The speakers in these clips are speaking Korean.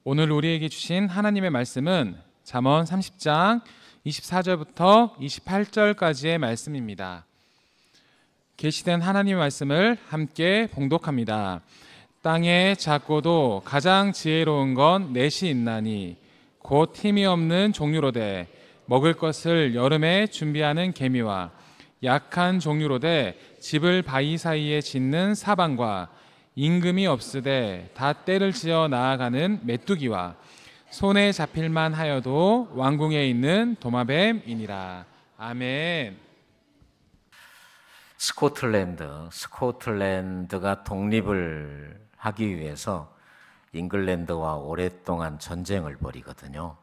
오늘 우리에게 주신 하나님의 말씀은 잠언 30장 24절부터 28절까지의 말씀입니다. 계시된 하나님의 말씀을 함께 봉독합니다. 땅에 작고도 가장 지혜로운 건 넷이 있나니 곧 힘이 없는 종류로되 먹을 것을 여름에 준비하는 개미와 약한 종류로되 집을 바위 사이에 짓는 사방과 임금이 없으되 다 때를 지어 나아가는 메뚜기와 손에 잡힐만 하여도 왕궁에 있는 도마뱀이니라. 아멘. 스코틀랜드가 독립을 하기 위해서 잉글랜드와 오랫동안 전쟁을 벌이거든요.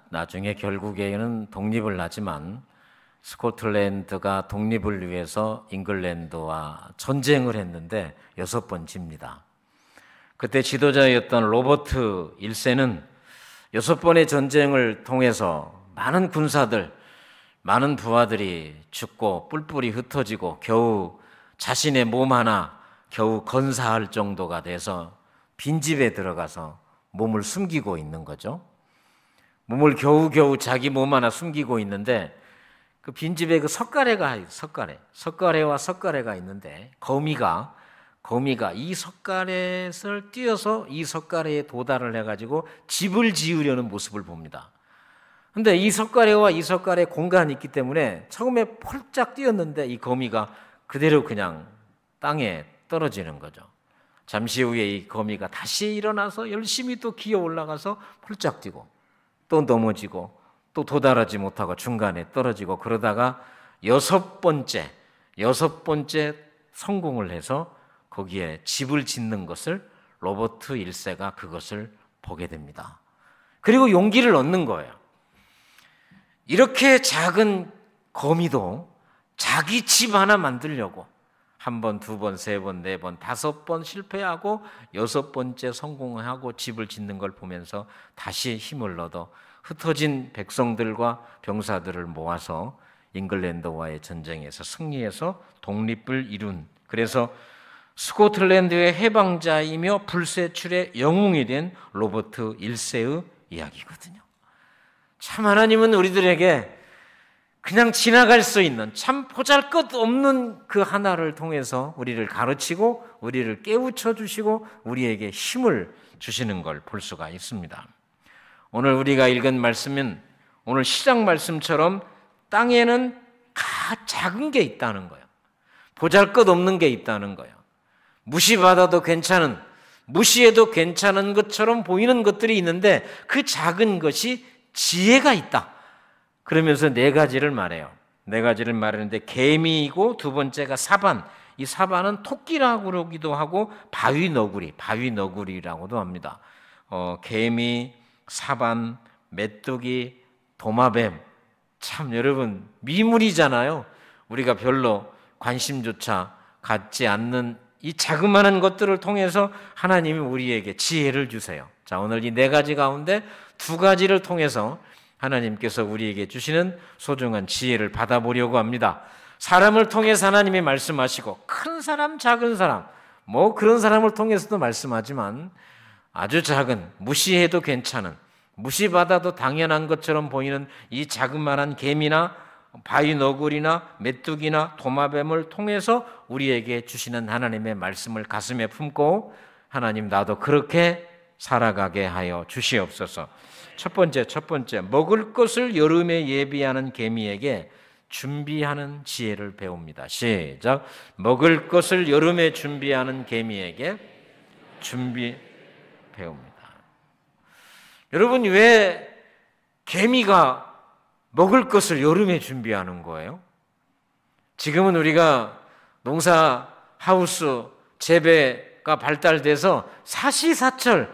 나중에 결국에는 독립을 하지만 스코틀랜드가 독립을 위해서 잉글랜드와 전쟁을 했는데 6번 집니다. 그때 지도자였던 로버트 1세는 6번의 전쟁을 통해서 많은 군사들, 많은 부하들이 죽고 뿔뿔이 흩어지고 겨우 자신의 몸 하나 겨우 건사할 정도가 돼서 빈집에 들어가서 몸을 숨기고 있는 거죠. 몸을 겨우겨우 자기 몸 하나 숨기고 있는데 그 빈집에 그 석가래와 석가래가 있는데 거미가 이 석가래를 뛰어서 이 석가래에 도달을 해가지고 집을 지으려는 모습을 봅니다. 근데 이 석가래와 이 석가래 공간이 있기 때문에 처음에 폴짝 뛰었는데 이 거미가 그대로 그냥 땅에 떨어지는 거죠. 잠시 후에 이 거미가 다시 일어나서 열심히 또 기어 올라가서 폴짝 뛰고 또 넘어지고 또 도달하지 못하고 중간에 떨어지고 그러다가 여섯 번째 성공을 해서 거기에 집을 짓는 것을 로버트 1세가 그것을 보게 됩니다. 그리고 용기를 얻는 거예요. 이렇게 작은 거미도 자기 집 하나 만들려고 1번, 2번, 3번, 4번, 5번 실패하고 6번째 성공하고 집을 짓는 걸 보면서 다시 힘을 얻어 흩어진 백성들과 병사들을 모아서 잉글랜드와의 전쟁에서 승리해서 독립을 이룬, 그래서 스코틀랜드의 해방자이며 불세출의 영웅이 된 로버트 1세의 이야기거든요. 참 하나님은 우리들에게 그냥 지나갈 수 있는 참 보잘것없는 그 하나를 통해서 우리를 가르치고 우리를 깨우쳐 주시고 우리에게 힘을 주시는 걸 볼 수가 있습니다. 오늘 우리가 읽은 말씀은 오늘 시작 말씀처럼 땅에는 작은 게 있다는 거예요. 보잘것없는 게 있다는 거예요. 무시받아도 괜찮은, 무시해도 괜찮은 것처럼 보이는 것들이 있는데 그 작은 것이 지혜가 있다. 그러면서 4가지를 말해요. 4가지를 말하는데 개미이고 두 번째가 사반. 이 사반은 토끼라고 그러기도 하고 바위너구리라고도 합니다. 개미, 사반, 메뚜기, 도마뱀. 참 여러분 미물이잖아요. 우리가 별로 관심조차 갖지 않는 이 자그마한 것들을 통해서 하나님이 우리에게 지혜를 주세요. 자, 오늘 이 4가지 가운데 2가지를 통해서 하나님께서 우리에게 주시는 소중한 지혜를 받아보려고 합니다. 사람을 통해서 하나님이 말씀하시고 큰 사람, 작은 사람, 그런 사람을 통해서도 말씀하지만 아주 작은, 무시해도 괜찮은, 무시받아도 당연한 것처럼 보이는 이 자그마한 개미나 바위너구리나 메뚜기나 도마뱀을 통해서 우리에게 주시는 하나님의 말씀을 가슴에 품고 하나님 나도 그렇게 살아가게 하여 주시옵소서. 첫 번째 먹을 것을 여름에 예비하는 개미에게 준비하는 지혜를 배웁니다. 시작. 먹을 것을 여름에 준비하는 개미에게 배웁니다. 여러분 왜 개미가 먹을 것을 여름에 준비하는 거예요? 지금은 우리가 농사 하우스 재배가 발달돼서 사시사철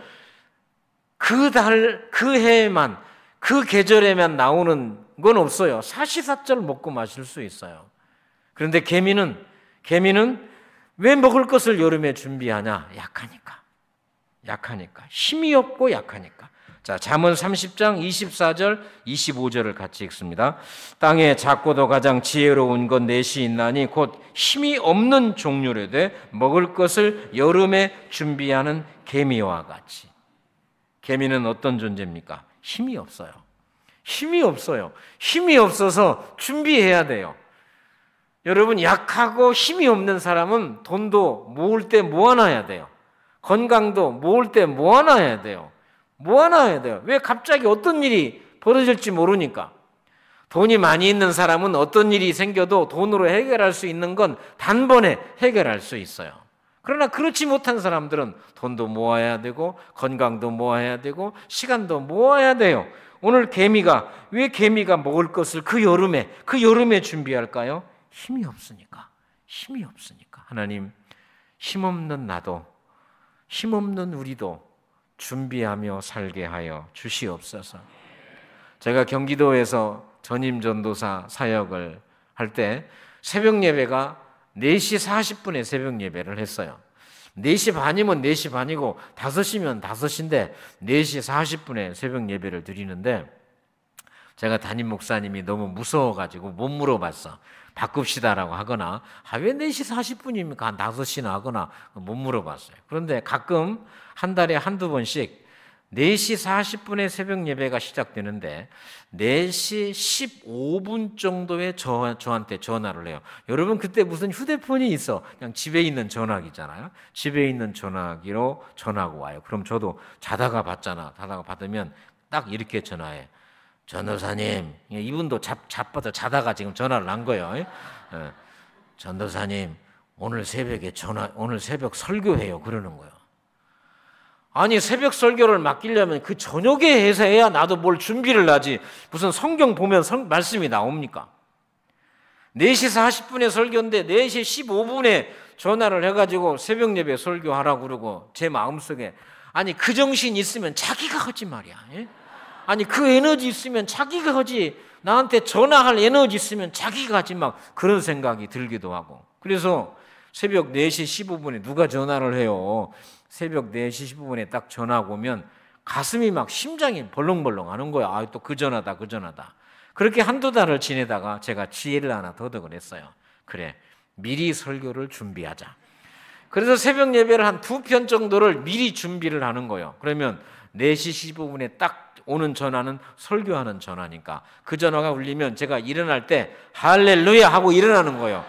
그 해에만 그 계절에만 나오는 건 없어요. 사시사철 먹고 마실 수 있어요. 그런데 개미는 왜 먹을 것을 여름에 준비하냐? 약하니까. 힘이 없고 약하니까. 자, 잠언 30장 24절 25절을 같이 읽습니다. 땅에 작고도 가장 지혜로운 것 넷이 있나니 곧 힘이 없는 종류로 돼 먹을 것을 여름에 준비하는 개미와 같이. 개미는 어떤 존재입니까? 힘이 없어요. 힘이 없어요. 힘이 없어서 준비해야 돼요. 여러분, 약하고 힘이 없는 사람은 돈도 모을 때 모아놔야 돼요. 건강도 모을 때 모아놔야 돼요. 모아놔야 돼요. 왜? 갑자기 어떤 일이 벌어질지 모르니까. 돈이 많이 있는 사람은 어떤 일이 생겨도 돈으로 해결할 수 있는 건 단번에 해결할 수 있어요. 그러나 그렇지 못한 사람들은 돈도 모아야 되고 건강도 모아야 되고 시간도 모아야 돼요. 오늘 왜 개미가 먹을 것을 그 여름에 준비할까요? 힘이 없으니까. 하나님, 힘없는 나도, 힘없는 우리도 준비하며 살게 하여 주시옵소서. 제가 경기도에서 전임 전도사 사역을 할 때 새벽 예배가 4시 40분에 새벽 예배를 했어요. 4시 반이면 4시 반이고 5시면 5시인데 4시 40분에 새벽 예배를 드리는데 제가 담임 목사님이 너무 무서워가지고 못 물어봤어. 바꿉시다라고 하거나 왜 4시 40분입니까? 5시나 하거나 못 물어봤어요. 그런데 가끔 한 달에 한두 번씩 4시 40분에 새벽 예배가 시작되는데 4시 15분 정도에 저한테 전화를 해요. 여러분, 그때 무슨 휴대폰이 있어. 그냥 집에 있는 전화기잖아요. 집에 있는 전화기로 전화가 와요. 그럼 저도 자다가 받으면 딱 이렇게 전화해. 전도사님, 이분도 자빠져 자다가 지금 전화를 한 거예요. 전도사님, 오늘 새벽 설교해요. 그러는 거예요. 아니, 새벽 설교를 맡기려면 그 저녁에 해서 해야 나도 뭘 준비를 하지. 무슨 성경 보면 말씀이 나옵니까? 4시 40분에 설교인데 4시 15분에 전화를 해가지고 새벽 예배 설교하라고 그러고 제 마음속에 아니, 그 정신 있으면 자기가 하지 말이야. 아니, 그 에너지 있으면 자기가 하지. 나한테 전화할 에너지 있으면 자기가 하지. 막 그런 생각이 들기도 하고. 그래서 새벽 4시 15분에 누가 전화를 해요. 새벽 4시 15분에 딱 전화가 오면 가슴이 막 심장이 벌렁벌렁 하는 거야. 또 그 전화다. 그렇게 한두 달을 지내다가 제가 지혜를 하나 더득을 했어요. 그래, 미리 설교를 준비하자. 그래서 새벽 예배를 한 2편 정도를 미리 준비를 하는 거예요. 그러면 4시 15분에 딱 오는 전화는 설교하는 전화니까 그 전화가 울리면 제가 일어날 때 할렐루야 하고 일어나는 거예요.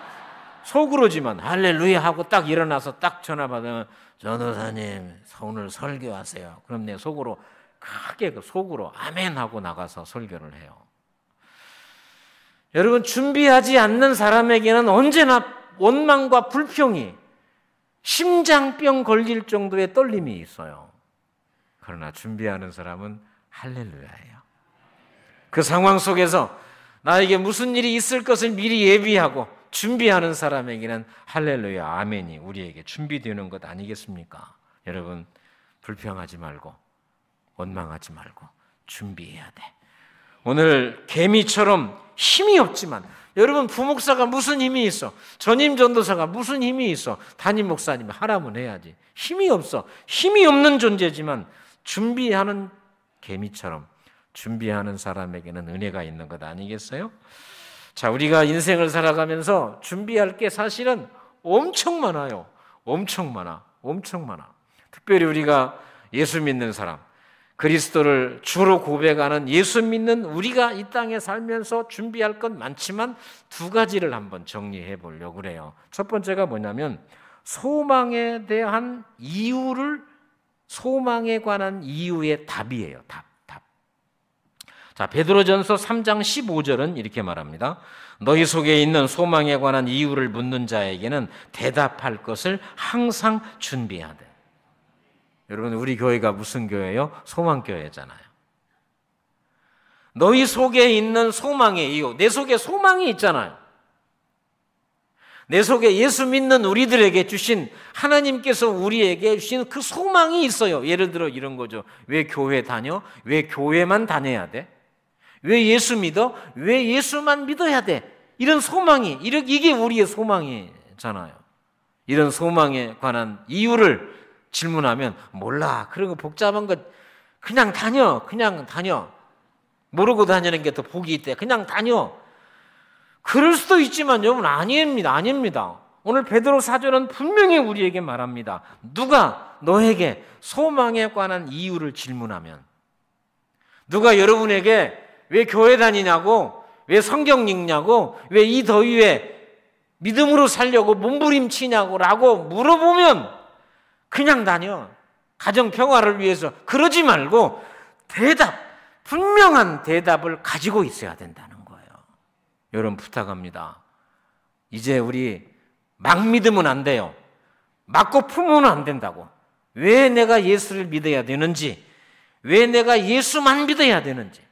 속으로지만 할렐루야 하고 딱 일어나서 딱 전화 받으면 전도사님, 오늘 설교하세요. 그럼 내 속으로 크게 속으로 아멘 하고 나가서 설교를 해요. 여러분, 준비하지 않는 사람에게는 언제나 원망과 불평이 심장병 걸릴 정도의 떨림이 있어요. 그러나 준비하는 사람은 할렐루야예요. 그 상황 속에서 나에게 무슨 일이 있을 것을 미리 예비하고 준비하는 사람에게는 할렐루야, 아멘이 우리에게 준비되는 것 아니겠습니까? 여러분, 불평하지 말고 원망하지 말고 준비해야 돼. 오늘 개미처럼 힘이 없지만, 여러분, 부목사가 무슨 힘이 있어? 전임 전도사가 무슨 힘이 있어? 담임 목사님 하라면 해야지. 힘이 없어. 힘이 없는 존재지만 준비하는 개미처럼 준비하는 사람에게는 은혜가 있는 것 아니겠어요? 자, 우리가 인생을 살아가면서 준비할 게 사실은 엄청 많아요. 엄청 많아. 특별히 우리가 예수 믿는 사람, 그리스도를 주로 고백하는 예수 믿는 우리가 이 땅에 살면서 준비할 건 많지만 2가지를 한번 정리해 보려고 그래요. 첫 번째가 뭐냐면 소망에 관한 이유의 답이에요. 답. 자, 베드로전서 3장 15절은 이렇게 말합니다. 너희 속에 있는 소망에 관한 이유를 묻는 자에게는 대답할 것을 항상 준비하되. 여러분, 우리 교회가 무슨 교회예요? 소망교회잖아요. 너희 속에 있는 소망의 이유, 내 속에 소망이 있잖아요. 내 속에 예수 믿는 우리들에게 주신, 하나님께서 우리에게 주신 그 소망이 있어요. 예를 들어 이런 거죠. 왜 교회 다녀? 왜 교회만 다녀야 돼? 왜 예수 믿어? 왜 예수만 믿어야 돼? 이런 소망이, 이게 우리의 소망이잖아요. 이런 소망에 관한 이유를 질문하면 몰라. 그런 거 복잡한 거 그냥 다녀. 모르고 다니는 게 더 복이 있대. 그냥 다녀. 그럴 수도 있지만 여러분, 아닙니다. 오늘 베드로 사도는 분명히 우리에게 말합니다. 누가 너에게 소망에 관한 이유를 질문하면, 누가 여러분에게 왜 교회 다니냐고, 왜 성경 읽냐고, 왜 이 더위에 믿음으로 살려고 몸부림치냐고 라고 물어보면 그냥 다녀. 가정 평화를 위해서. 그러지 말고 분명한 대답을 가지고 있어야 된다는 거예요. 여러분 부탁합니다. 이제 우리 막 믿으면 안 돼요. 맞고 품으면 안 된다고. 왜 내가 예수를 믿어야 되는지, 왜 내가 예수만 믿어야 되는지,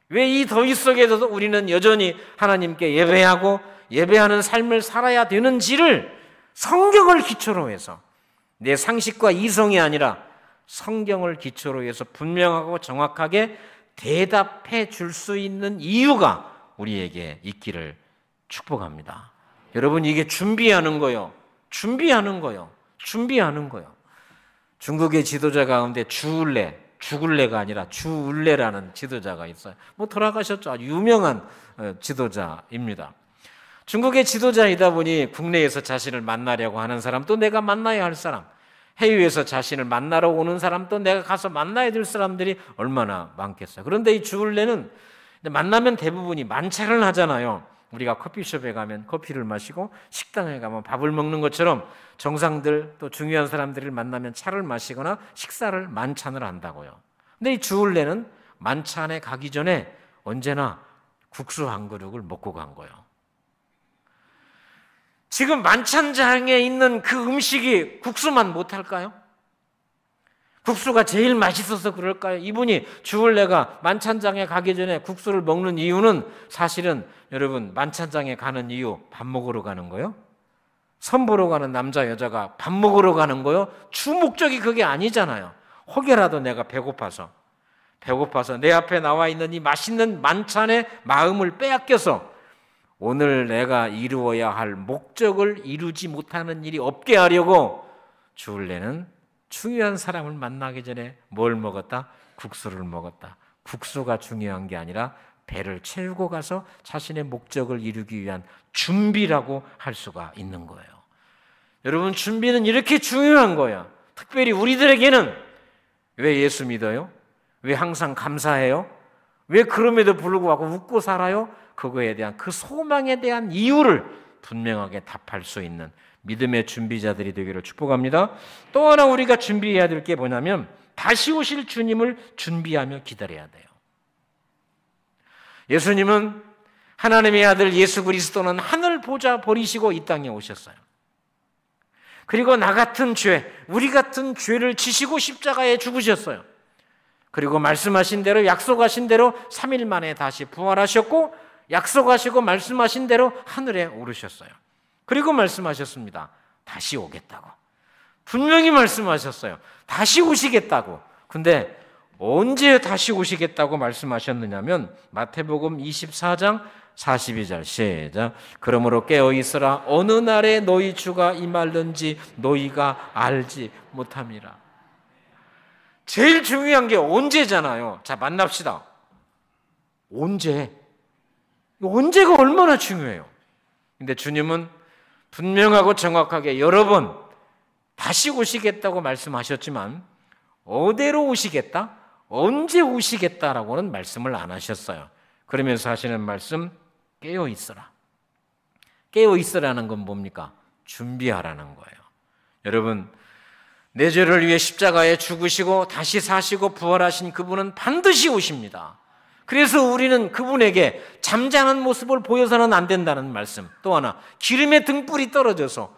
왜 이 더위 속에서도 우리는 여전히 하나님께 예배하고 예배하는 삶을 살아야 되는지를 성경을 기초로 해서, 내 상식과 이성이 아니라 성경을 기초로 해서 분명하고 정확하게 대답해 줄 수 있는 이유가 우리에게 있기를 축복합니다. 여러분, 이게 준비하는 거요. 중국의 지도자 가운데 죽을래가 아니라 주울레라는 지도자가 있어요. 돌아가셨죠. 아주 유명한 지도자입니다. 중국의 지도자이다 보니 국내에서 자신을 만나려고 하는 사람, 또 내가 만나야 할 사람, 해외에서 자신을 만나러 오는 사람, 또 내가 가서 만나야 될 사람들이 얼마나 많겠어요. 그런데 이 주울레는 만나면 대부분이 만찬을 하잖아요. 우리가 커피숍에 가면 커피를 마시고 식당에 가면 밥을 먹는 것처럼 정상들, 또 중요한 사람들을 만나면 차를 마시거나 식사를 만찬을 한다고요. 근데 이 주울레는 만찬에 가기 전에 언제나 국수 한 그릇을 먹고 간 거예요. 지금 만찬장에 있는 그 음식이 국수만 못할까요? 국수가 제일 맛있어서 그럴까요? 이분이 주울레가 만찬장에 가기 전에 국수를 먹는 이유는 사실은 여러분, 만찬장에 가는 이유, 밥 먹으러 가는 거요? 선보러 가는 남자 여자가 밥 먹으러 가는 거요? 주 목적이 그게 아니잖아요. 혹여라도 내가 배고파서 내 앞에 나와 있는 이 맛있는 만찬의 마음을 빼앗겨서 오늘 내가 이루어야 할 목적을 이루지 못하는 일이 없게 하려고 주울레는 중요한 사람을 만나기 전에 뭘 먹었다? 국수를 먹었다. 국수가 중요한 게 아니라 배를 채우고 가서 자신의 목적을 이루기 위한 준비라고 할 수가 있는 거예요. 여러분, 준비는 이렇게 중요한 거예요. 특별히 우리들에게는. 왜 예수 믿어요? 왜 항상 감사해요? 왜 그럼에도 불구하고 웃고 살아요? 그거에 대한, 그 소망에 대한 이유를 분명하게 답할 수 있는 믿음의 준비자들이 되기를 축복합니다. 또 하나 우리가 준비해야 될 게 뭐냐면, 다시 오실 주님을 준비하며 기다려야 돼요. 예수님은, 하나님의 아들 예수 그리스도는 하늘 보좌 버리시고 이 땅에 오셨어요. 그리고 나 같은 죄, 우리 같은 죄를 지시고 십자가에 죽으셨어요. 그리고 말씀하신 대로, 약속하신 대로 3일 만에 다시 부활하셨고, 약속하시고 말씀하신 대로 하늘에 오르셨어요. 그리고 말씀하셨습니다. 다시 오겠다고. 분명히 말씀하셨어요. 다시 오시겠다고. 근데 언제 다시 오시겠다고 말씀하셨느냐면, 마태복음 24장 42절 시작. 그러므로 깨어있으라. 어느 날에 너희 주가 임할는지 너희가 알지 못함이라. 제일 중요한 게 언제잖아요. 자, 만납시다. 언제가 얼마나 중요해요. 근데 주님은 분명하고 정확하게 여러 번 다시 오시겠다고 말씀하셨지만, 어디로 오시겠다? 언제 오시겠다라고는 말씀을 안 하셨어요. 그러면서 하시는 말씀, 깨어있으라. 깨어있으라는 건 뭡니까? 준비하라는 거예요. 여러분, 내 죄를 위해 십자가에 죽으시고 다시 사시고 부활하신 그분은 반드시 오십니다. 그래서 우리는 그분에게 잠자는 모습을 보여서는 안 된다는 말씀. 또 하나, 기름의 등불이 떨어져서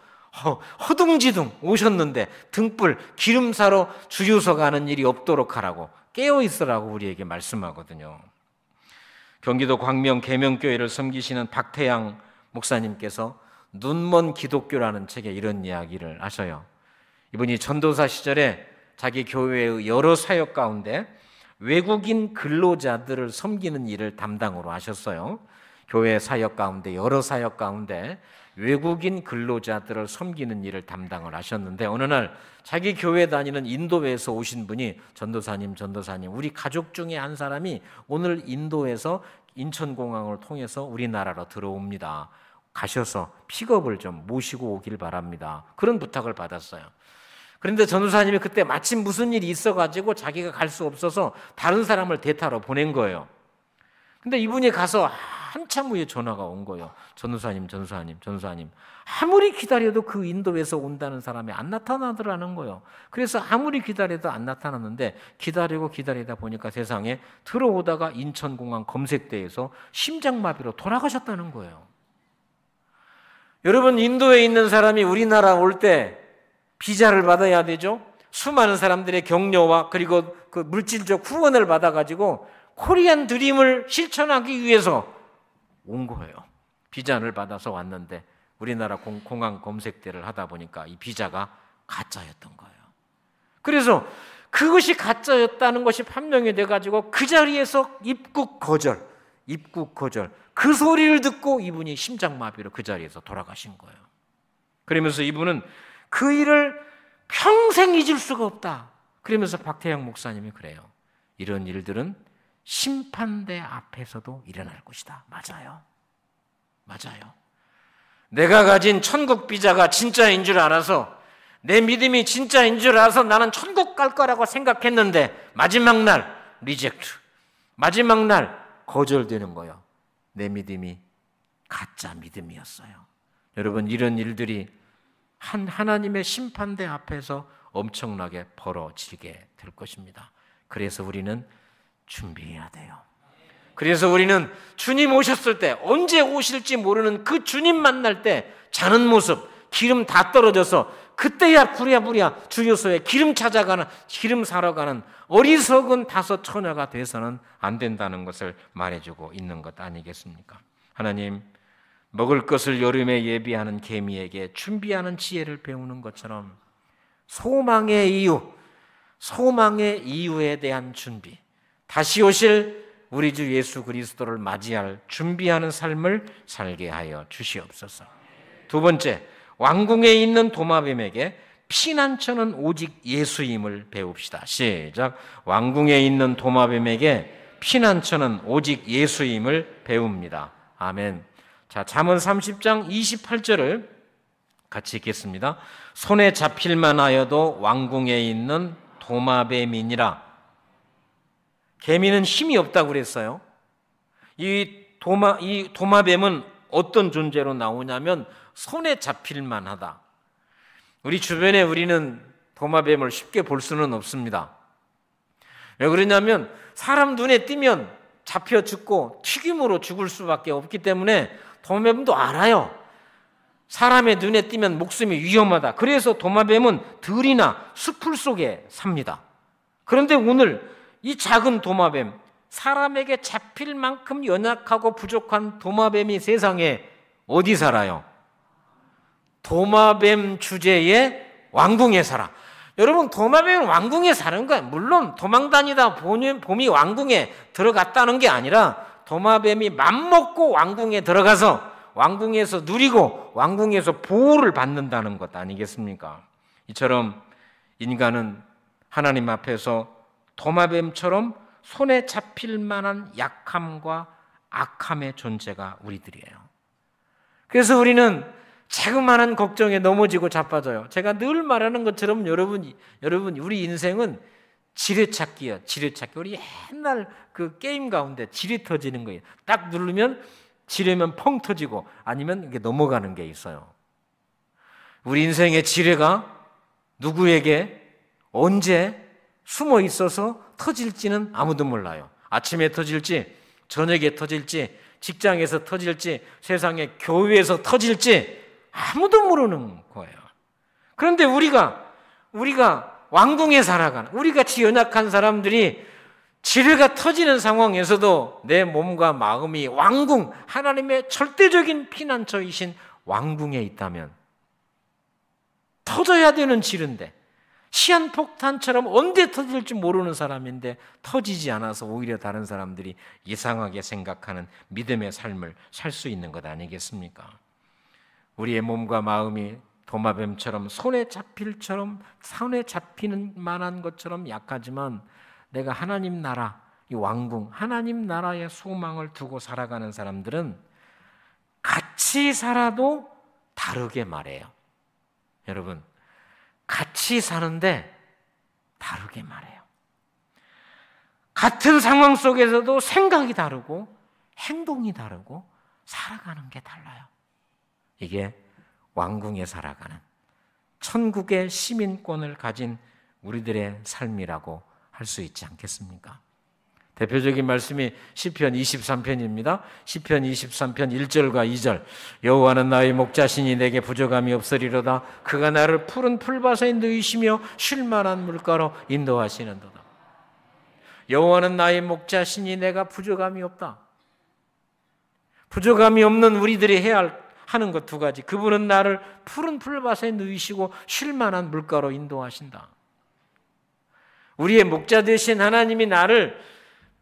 허둥지둥 오셨는데 등불, 기름 사러 주유소 가는 일이 없도록 하라고, 깨어있으라고 우리에게 말씀하거든요. 경기도 광명 계명교회를 섬기시는 박태양 목사님께서 눈먼 기독교라는 책에 이런 이야기를 하셔요. 이분이 전도사 시절에 자기 교회의 여러 사역 가운데 외국인 근로자들을 섬기는 일을 담당으로 하셨어요. 교회 사역 가운데, 여러 사역 가운데 외국인 근로자들을 섬기는 일을 담당을 하셨는데, 어느 날 자기 교회 다니는 인도에서 오신 분이 전도사님, 우리 가족 중에 한 사람이 오늘 인도에서 인천공항을 통해서 우리나라로 들어옵니다. 가셔서 픽업을 좀 모시고 오길 바랍니다. 그런 부탁을 받았어요. 그런데 전도사님이 그때 마침 무슨 일이 있어가지고 자기가 갈 수 없어서 다른 사람을 대타로 보낸 거예요. 근데 이분이 가서 한참 후에 전화가 온 거예요. 전도사님. 아무리 기다려도 그 인도에서 온다는 사람이 안 나타나더라는 거예요. 그래서 아무리 기다려도 안 나타났는데 기다리다 보니까 세상에 들어오다가 인천공항 검색대에서 심장마비로 돌아가셨다는 거예요. 여러분, 인도에 있는 사람이 우리나라 올 때 비자를 받아야 되죠. 수많은 사람들의 격려와 그리고 그 물질적 후원을 받아가지고 코리안 드림을 실천하기 위해서 온 거예요. 비자를 받아서 왔는데 우리나라 공항 검색대를 하다 보니까 이 비자가 가짜였던 거예요. 그래서 그것이 가짜였다는 것이 판명이 돼가지고 그 자리에서 입국 거절. 그 소리를 듣고 이분이 심장마비로 그 자리에서 돌아가신 거예요. 그러면서 이분은 그 일을 평생 잊을 수가 없다. 그러면서 박태영 목사님이 그래요. 이런 일들은 심판대 앞에서도 일어날 것이다. 맞아요. 내가 가진 천국 비자가 진짜인 줄 알아서, 내 믿음이 진짜인 줄 알아서 나는 천국 갈 거라고 생각했는데 마지막 날 리젝트, 마지막 날 거절되는 거예요. 내 믿음이 가짜 믿음이었어요. 여러분, 이런 일들이 하나님의 심판대 앞에서 엄청나게 벌어지게 될 것입니다. 그래서 우리는 준비해야 돼요. 그래서 우리는 주님 오셨을 때, 언제 오실지 모르는 그 주님 만날 때 자는 모습, 기름 다 떨어져서 그때야 부랴부랴 주유소에 기름 사러 가는 어리석은 다섯 처녀가 돼서는 안 된다는 것을 말해주고 있는 것 아니겠습니까? 하나님, 먹을 것을 여름에 예비하는 개미에게 준비하는 지혜를 배우는 것처럼 소망의 이유에 대한 준비, 다시 오실 우리 주 예수 그리스도를 맞이할 준비하는 삶을 살게 하여 주시옵소서. 두 번째, 왕궁에 있는 도마뱀에게 피난처는 오직 예수임을 배웁시다. 시작. 왕궁에 있는 도마뱀에게 피난처는 오직 예수임을 배웁니다. 아멘. 자, 잠언 30장 28절을 같이 읽겠습니다. 손에 잡힐만 하여도 왕궁에 있는 도마뱀이니라. 개미는 힘이 없다고 그랬어요. 이 도마뱀은 어떤 존재로 나오냐면 손에 잡힐만 하다. 우리 주변에 우리는 도마뱀을 쉽게 볼 수는 없습니다. 왜 그러냐면 사람 눈에 띄면 잡혀 죽고 튀김으로 죽을 수밖에 없기 때문에 도마뱀도 알아요. 사람의 눈에 띄면 목숨이 위험하다. 그래서 도마뱀은 들이나 수풀 속에 삽니다. 그런데 오늘 이 작은 도마뱀, 사람에게 잡힐 만큼 연약하고 부족한 도마뱀이 세상에 어디 살아요? 도마뱀 주제의 왕궁에 살아. 여러분, 도마뱀은 왕궁에 사는 거야. 물론 도망다니다 봄이 왕궁에 들어갔다는 게 아니라 도마뱀이 맘먹고 왕궁에 들어가서 왕궁에서 누리고 왕궁에서 보호를 받는다는 것 아니겠습니까? 이처럼 인간은 하나님 앞에서 도마뱀처럼 손에 잡힐 만한 약함과 악함의 존재가 우리들이에요. 그래서 우리는 자그마한 걱정에 넘어지고 자빠져요. 제가 늘 말하는 것처럼 여러분, 우리 인생은 지뢰찾기예요. 지뢰찾기. 우리 옛날 그 게임 가운데 지뢰 터지는 거예요. 딱 누르면 지뢰면 펑 터지고 아니면 이게 넘어가는 게 있어요. 우리 인생의 지뢰가 누구에게 언제 숨어 있어서 터질지는 아무도 몰라요. 아침에 터질지, 저녁에 터질지, 직장에서 터질지, 세상의 교회에서 터질지 아무도 모르는 거예요. 그런데 우리가 왕궁에 살아가는, 우리 같이 연약한 사람들이 지뢰가 터지는 상황에서도 내 몸과 마음이 왕궁, 하나님의 절대적인 피난처이신 왕궁에 있다면, 터져야 되는 지뢰인데 시한폭탄처럼 언제 터질지 모르는 사람인데 터지지 않아서 오히려 다른 사람들이 이상하게 생각하는 믿음의 삶을 살 수 있는 것 아니겠습니까? 우리의 몸과 마음이 도마뱀처럼 손에 잡히는 만한 것처럼 약하지만 내가 하나님 나라, 이 왕궁, 하나님 나라의 소망을 두고 살아가는 사람들은 같이 살아도 다르게 말해요. 여러분, 같이 사는데 다르게 말해요. 같은 상황 속에서도 생각이 다르고 행동이 다르고 살아가는 게 달라요. 이게 왕궁에 살아가는 천국의 시민권을 가진 우리들의 삶이라고 할 수 있지 않겠습니까? 대표적인 말씀이 시편 23편입니다. 시편 23편 1절과 2절. 여호와는 나의 목자시니 내게 부족함이 없으리로다. 그가 나를 푸른 풀밭에 누이시며 쉴 만한 물가로 인도하시는도다. 여호와는 나의 목자시니 내가 부족함이 없다. 부족함이 없는 우리들이 하는 것 두 가지. 그분은 나를 푸른 풀밭에 누이시고 쉴 만한 물가로 인도하신다. 우리의 목자 되신 하나님이 나를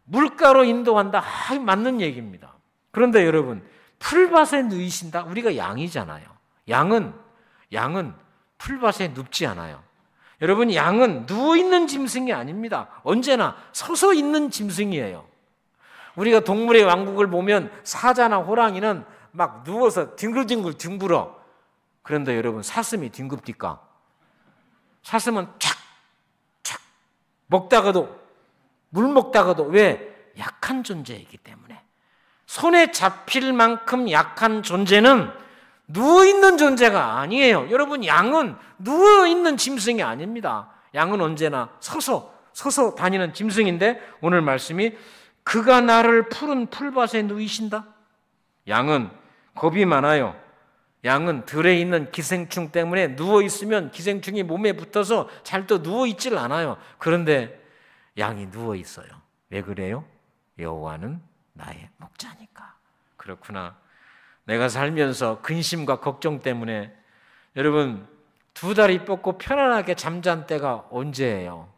물가로 인도한다. 맞는 얘기입니다. 그런데 여러분, 풀밭에 누이신다? 우리가 양이잖아요. 양은 풀밭에 눕지 않아요. 여러분, 양은 누워있는 짐승이 아닙니다. 언제나 서서 있는 짐승이에요. 우리가 동물의 왕국을 보면 사자나 호랑이는 막 누워서 뒹굴뒹굴 뒹굴어. 그런데 여러분, 사슴이 뒹굽디까? 사슴은 촥 먹다가도, 물 먹다가도, 왜? 약한 존재이기 때문에. 손에 잡힐 만큼 약한 존재는 누워있는 존재가 아니에요. 여러분, 양은 누워있는 짐승이 아닙니다. 양은 언제나 서서 다니는 짐승인데, 오늘 말씀이 그가 나를 푸른 풀밭에 누이신다? 양은 겁이 많아요. 양은 들에 있는 기생충 때문에 누워있으면 기생충이 몸에 붙어서 잘 또 누워있질 않아요. 그런데 양이 누워있어요. 왜 그래요? 여호와는 나의 목자니까. 그렇구나. 내가 살면서 근심과 걱정 때문에 여러분, 두 다리 뻗고 편안하게 잠잔 때가 언제예요?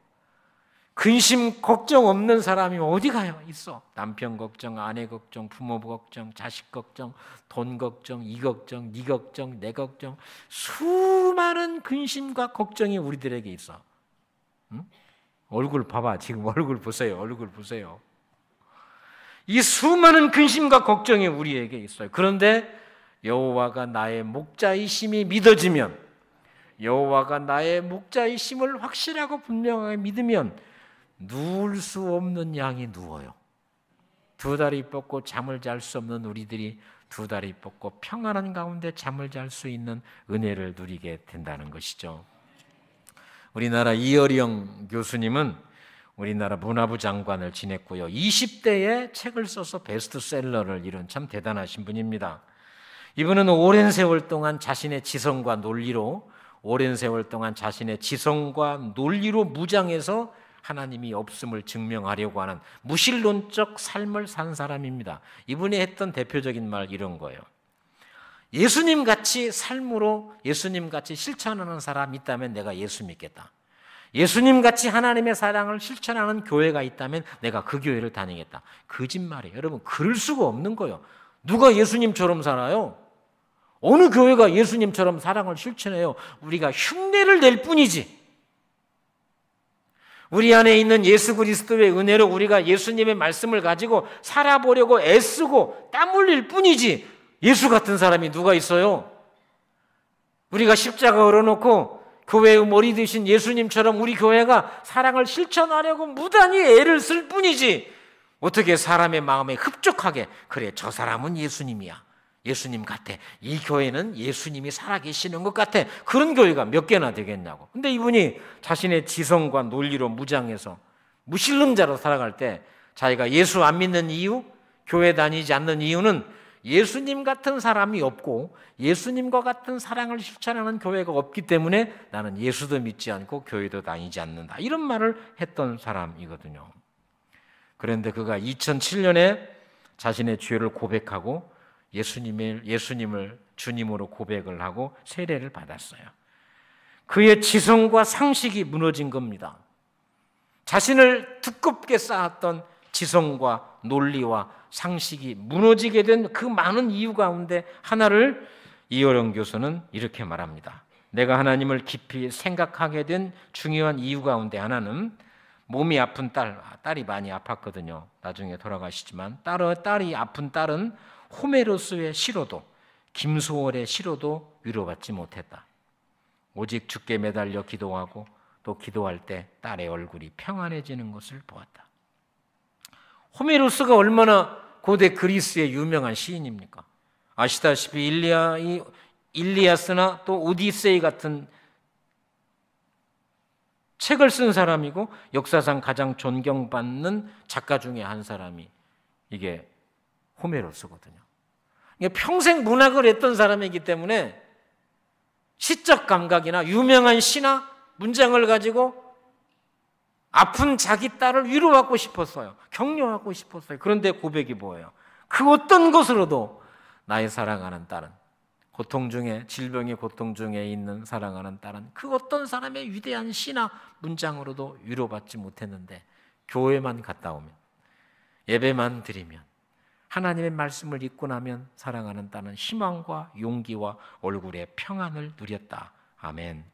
근심 걱정 없는 사람이 어디 가요? 있어. 남편 걱정, 아내 걱정, 부모 걱정, 자식 걱정, 돈 걱정, 이 걱정, 네 걱정, 내 걱정, 수많은 근심과 걱정이 우리들에게 있어. 응? 얼굴 봐봐. 지금 얼굴 보세요. 얼굴 보세요. 이 수많은 근심과 걱정이 우리에게 있어요. 그런데 여호와가 나의 목자이심이 믿어지면, 여호와가 나의 목자이심을 확실하고 분명하게 믿으면 누울 수 없는 양이 누워요. 두 다리 뻗고 잠을 잘 수 없는 우리들이 두 다리 뻗고 평안한 가운데 잠을 잘 수 있는 은혜를 누리게 된다는 것이죠. 우리나라 이어령 교수님은 우리나라 문화부 장관을 지냈고요. 20대에 책을 써서 베스트셀러를 이룬 참 대단하신 분입니다. 이분은 오랜 세월 동안 자신의 지성과 논리로 무장해서 하나님이 없음을 증명하려고 하는 무신론적 삶을 산 사람입니다. 이분이 했던 대표적인 말 이런 거예요. 예수님같이 삶으로 예수님같이 실천하는 사람이 있다면 내가 예수 믿겠다. 예수님같이 하나님의 사랑을 실천하는 교회가 있다면 내가 그 교회를 다니겠다. 거짓말이에요. 여러분, 그럴 수가 없는 거예요. 누가 예수님처럼 살아요? 어느 교회가 예수님처럼 사랑을 실천해요? 우리가 흉내를 낼 뿐이지. 우리 안에 있는 예수 그리스도의 은혜로 우리가 예수님의 말씀을 가지고 살아보려고 애쓰고 땀 흘릴 뿐이지, 예수 같은 사람이 누가 있어요? 우리가 십자가 걸어놓고 교회의 머리 되신 예수님처럼 우리 교회가 사랑을 실천하려고 무단히 애를 쓸 뿐이지, 어떻게 사람의 마음에 흡족하게 그래 저 사람은 예수님이야, 예수님 같아, 이 교회는 예수님이 살아계시는 것 같아, 그런 교회가 몇 개나 되겠냐고. 근데 이분이 자신의 지성과 논리로 무장해서 무신론자로 살아갈 때 자기가 예수 안 믿는 이유, 교회 다니지 않는 이유는 예수님 같은 사람이 없고 예수님과 같은 사랑을 실천하는 교회가 없기 때문에 나는 예수도 믿지 않고 교회도 다니지 않는다, 이런 말을 했던 사람이거든요. 그런데 그가 2007년에 자신의 죄를 고백하고 예수님을 주님으로 고백을 하고 세례를 받았어요. 그의 지성과 상식이 무너진 겁니다. 자신을 두껍게 쌓았던 지성과 논리와 상식이 무너지게 된 그 많은 이유 가운데 하나를 이어령 교수는 이렇게 말합니다. 내가 하나님을 깊이 생각하게 된 중요한 이유 가운데 하나는 몸이 아픈 딸이 많이 아팠거든요. 나중에 돌아가시지만 딸이 아픈 딸은 호메로스의 시로도, 김소월의 시로도 위로받지 못했다. 오직 주께 매달려 기도하고 또 기도할 때 딸의 얼굴이 평안해지는 것을 보았다. 호메로스가 얼마나 고대 그리스의 유명한 시인입니까? 아시다시피 일리아스나 또 오디세이 같은 책을 쓴 사람이고 역사상 가장 존경받는 작가 중에 한 사람이 이게 호메로스거든요. 평생 문학을 했던 사람이기 때문에 시적 감각이나 유명한 시나 문장을 가지고 아픈 자기 딸을 위로하고 싶었어요. 격려하고 싶었어요. 그런데 고백이 뭐예요? 그 어떤 것으로도 나의 사랑하는 딸은, 고통 중에, 질병의 고통 중에 있는 사랑하는 딸은 그 어떤 사람의 위대한 시나 문장으로도 위로받지 못했는데, 교회만 갔다 오면, 예배만 드리면, 하나님의 말씀을 읽고 나면 사랑하는 딸은 희망과 용기와 얼굴의 평안을 누렸다. 아멘.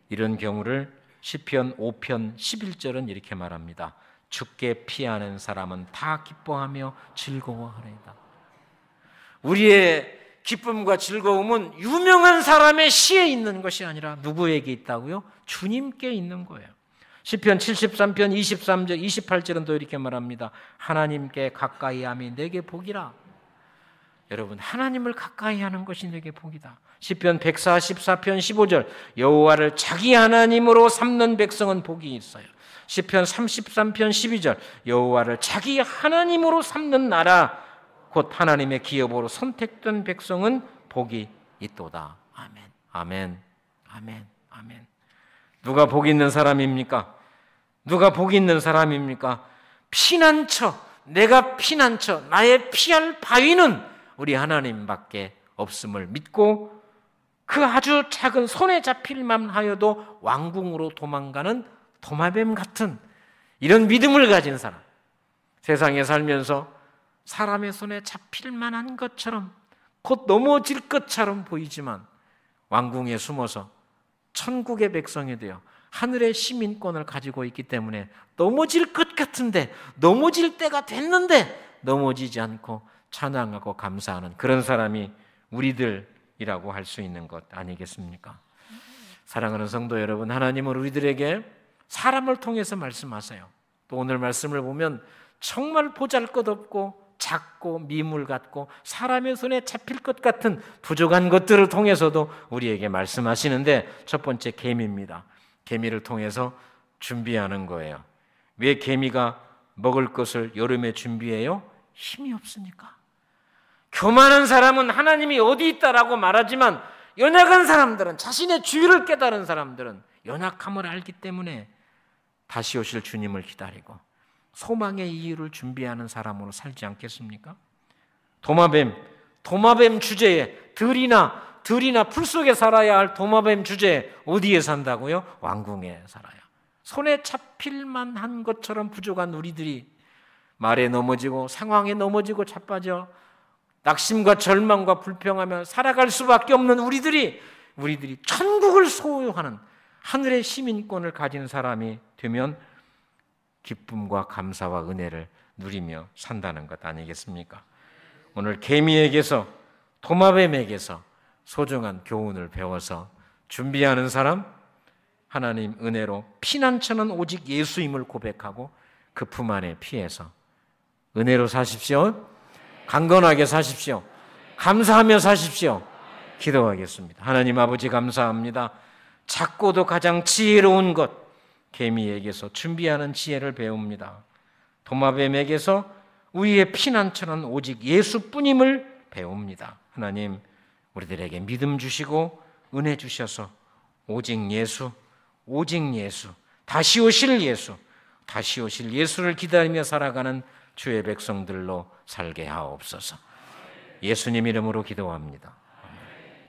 이런 경우를 시편 5편 11절은 이렇게 말합니다. 주께 피하는 사람은 다 기뻐하며 즐거워하리이다. 우리의 기쁨과 즐거움은 유명한 사람의 시에 있는 것이 아니라 누구에게 있다고요? 주님께 있는 거예요. 시편 73편 23절 28절은 또 이렇게 말합니다. 하나님께 가까이 함이 내게 복이라. 여러분, 하나님을 가까이 하는 것이 내게 복이다. 시편 144편 15절 여호와를 자기 하나님으로 삼는 백성은 복이 있어요. 시편 33편 12절 여호와를 자기 하나님으로 삼는 나라 곧 하나님의 기업으로 선택된 백성은 복이 있도다. 아멘. 아멘. 아멘. 아멘. 누가 복 있는 사람입니까? 누가 복 있는 사람입니까? 피난처, 내가 피난처, 나의 피할 바위는 우리 하나님밖에 없음을 믿고 그 아주 작은 손에 잡힐만 하여도 왕궁으로 도망가는 도마뱀 같은 이런 믿음을 가진 사람, 세상에 살면서 사람의 손에 잡힐 만한 것처럼 곧 넘어질 것처럼 보이지만 왕궁에 숨어서 천국의 백성이 되어 하늘의 시민권을 가지고 있기 때문에 넘어질 것 같은데 넘어질 때가 됐는데 넘어지지 않고 찬양하고 감사하는 그런 사람이 우리들이라고 할 수 있는 것 아니겠습니까? 사랑하는 성도 여러분, 하나님은 우리들에게 사람을 통해서 말씀하세요. 또 오늘 말씀을 보면 정말 보잘것없고 작고 미물 같고 사람의 손에 잡힐 것 같은 부족한 것들을 통해서도 우리에게 말씀하시는데, 첫 번째 개미입니다. 개미를 통해서 준비하는 거예요. 왜 개미가 먹을 것을 여름에 준비해요? 힘이 없으니까. 교만한 사람은 하나님이 어디 있다라고 말하지만 연약한 사람들은, 자신의 주의를 깨달은 사람들은 연약함을 알기 때문에 다시 오실 주님을 기다리고 소망의 이유를 준비하는 사람으로 살지 않겠습니까? 도마뱀 주제에 들이나 풀 속에 살아야 할 도마뱀 주제에 어디에 산다고요? 왕궁에 살아요. 손에 잡힐 만한 것처럼 부족한 우리들이 말에 넘어지고 상황에 넘어지고 자빠져 낙심과 절망과 불평하며 살아갈 수밖에 없는 우리들이 천국을 소유하는 하늘의 시민권을 가진 사람이 되면 기쁨과 감사와 은혜를 누리며 산다는 것 아니겠습니까? 오늘 개미에게서, 도마뱀에게서 소중한 교훈을 배워서 준비하는 사람, 하나님 은혜로 피난처는 오직 예수임을 고백하고 그 품 안에 피해서 은혜로 사십시오. 강건하게 사십시오. 감사하며 사십시오. 기도하겠습니다. 하나님 아버지, 감사합니다. 작고도 가장 지혜로운 것, 개미에게서 준비하는 지혜를 배웁니다. 도마뱀에게서 우리의 피난처는 오직 예수뿐임을 배웁니다. 하나님, 우리들에게 믿음 주시고 은혜 주셔서 오직 예수, 다시 오실 예수를 기다리며 살아가는 주의 백성들로 살게 하옵소서. 예수님 이름으로 기도합니다.